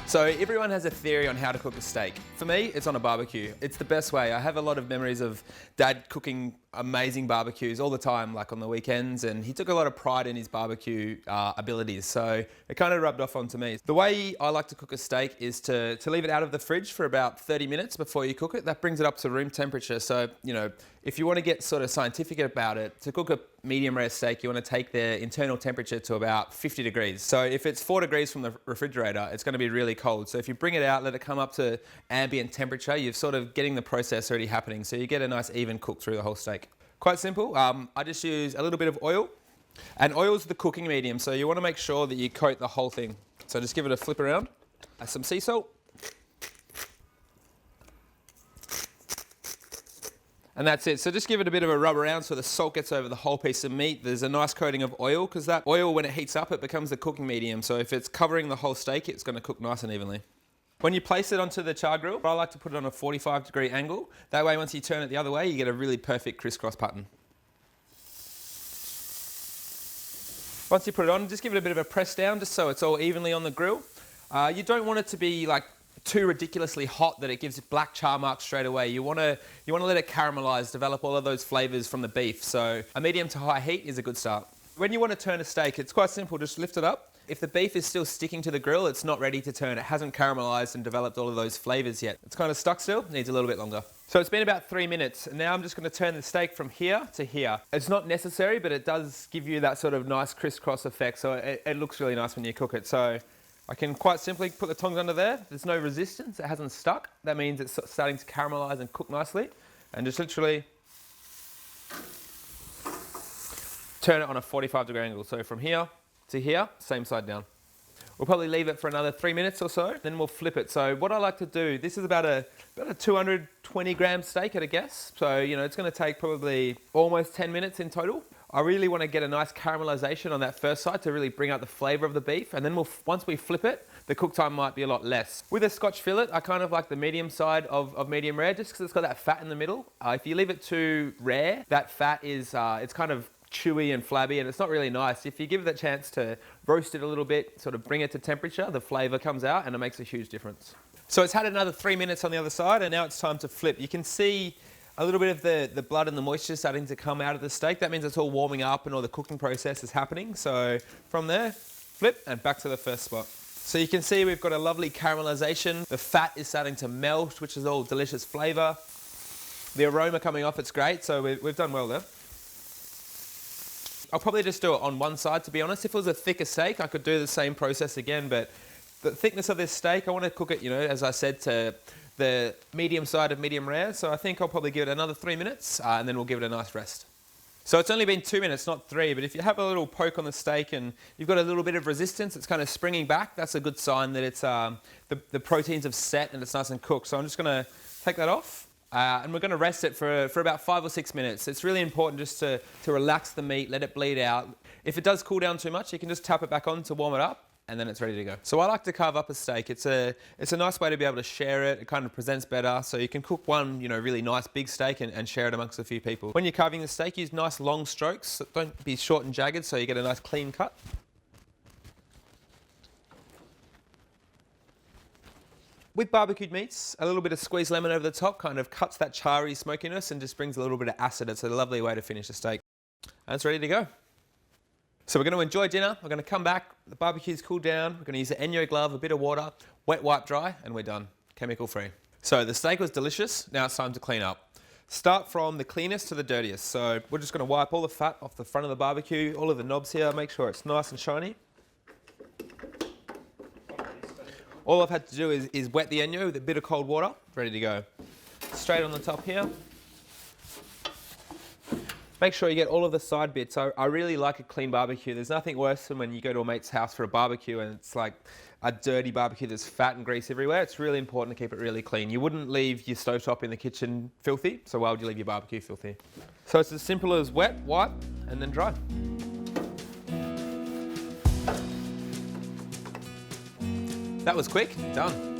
So everyone has a theory on how to cook a steak. For me, it's on a barbecue. It's the best way. I have a lot of memories of Dad cooking amazing barbecues all the time, like on the weekends, and he took a lot of pride in his barbecue abilities, so it kind of rubbed off onto me. The way I like to cook a steak is to leave it out of the fridge for about 30 minutes before you cook it. That brings it up to room temperature, so if you want to get sort of scientific about it, to cook a medium rare steak, you want to take the internal temperature to about 50 degrees. So if it's 4 degrees from the refrigerator, it's going to be really cold. So if you bring it out, let it come up to ambient temperature, you're sort of getting the process already happening. So you get a nice even cook through the whole steak. Quite simple. I just use a little bit of oil, and oil's the cooking medium. So you want to make sure that you coat the whole thing. So just give it a flip around. Some sea salt. And that's it. So just give it a bit of a rub around so the salt gets over the whole piece of meat. There's a nice coating of oil, because that oil, when it heats up, it becomes the cooking medium. So if it's covering the whole steak, it's going to cook nice and evenly. When you place it onto the char grill, I like to put it on a 45-degree angle. That way, once you turn it the other way, you get a really perfect crisscross pattern. Once you put it on, just give it a bit of a press down, just so it's all evenly on the grill. You don't want it to be like too ridiculously hot that it gives black char marks straight away. You want to let it caramelize, develop all of those flavors from the beef. So a medium to high heat is a good start. When you want to turn a steak, it's quite simple. Just lift it up. If the beef is still sticking to the grill, it's not ready to turn. It hasn't caramelized and developed all of those flavors yet. It's kind of stuck still, needs a little bit longer. So it's been about 3 minutes, and now I'm just going to turn the steak from here to here. It's not necessary, but it does give you that sort of nice crisscross effect, so it looks really nice when you cook it. So I can quite simply put the tongs under there. There's no resistance, it hasn't stuck. That means it's starting to caramelize and cook nicely. And just literally turn it on a 45-degree angle. So from here to here, same side down. We'll probably leave it for another 3 minutes or so, then we'll flip it. So what I like to do, this is about a 220 gram steak at a guess. So, it's going to take probably almost 10 minutes in total. I really want to get a nice caramelization on that first side to really bring out the flavor of the beef. And then once we flip it, the cook time might be a lot less. With a Scotch fillet, I kind of like the medium side of medium rare, just because it's got that fat in the middle. If you leave it too rare, that fat is, it's kind of chewy and flabby, and it's not really nice. If you give it the chance to roast it a little bit, sort of bring it to temperature, the flavor comes out and it makes a huge difference. So it's had another 3 minutes on the other side, and now it's time to flip. You can see a little bit of the blood and the moisture starting to come out of the steak. That means it's all warming up and all the cooking process is happening. So from there, flip and back to the first spot. So you can see we've got a lovely caramelization. The fat is starting to melt, which is all delicious flavor. The aroma coming off, it's great. So we've done well there. I'll probably just do it on one side, to be honest. If it was a thicker steak, I could do the same process again, but the thickness of this steak, I want to cook it, as I said, to the medium side of medium rare. So I think I'll probably give it another 3 minutes, and then we'll give it a nice rest. So it's only been 2 minutes, not 3, but if you have a little poke on the steak and you've got a little bit of resistance, it's kind of springing back, that's a good sign that it's the proteins have set and it's nice and cooked. So I'm just going to take that off. And we're going to rest it for about 5 or 6 minutes. It's really important just to relax the meat, let it bleed out. If it does cool down too much, you can just tap it back on to warm it up, and then it's ready to go. So I like to carve up a steak. It's a nice way to be able to share it. It kind of presents better. So you can cook one, really nice big steak and share it amongst a few people. When you're carving the steak, use nice long strokes. Don't be short and jagged, so you get a nice clean cut. With barbecued meats, a little bit of squeezed lemon over the top kind of cuts that charry smokiness and just brings a little bit of acid. It's a lovely way to finish a steak. And it's ready to go. So we're going to enjoy dinner. We're going to come back. The barbecue's cooled down. We're going to use the ENJO glove, a bit of water, wet wipe dry, and we're done. Chemical free. So the steak was delicious. Now it's time to clean up. Start from the cleanest to the dirtiest. So we're just going to wipe all the fat off the front of the barbecue, all of the knobs here, make sure it's nice and shiny. All I've had to do is wet the ENJO with a bit of cold water, ready to go. Straight on the top here. Make sure you get all of the side bits. I really like a clean barbecue. There's nothing worse than when you go to a mate's house for a barbecue and it's like a dirty barbecue, there's fat and grease everywhere. It's really important to keep it really clean. You wouldn't leave your stovetop in the kitchen filthy, so why would you leave your barbecue filthy? So it's as simple as wet, wipe, and then dry. That was quick, done.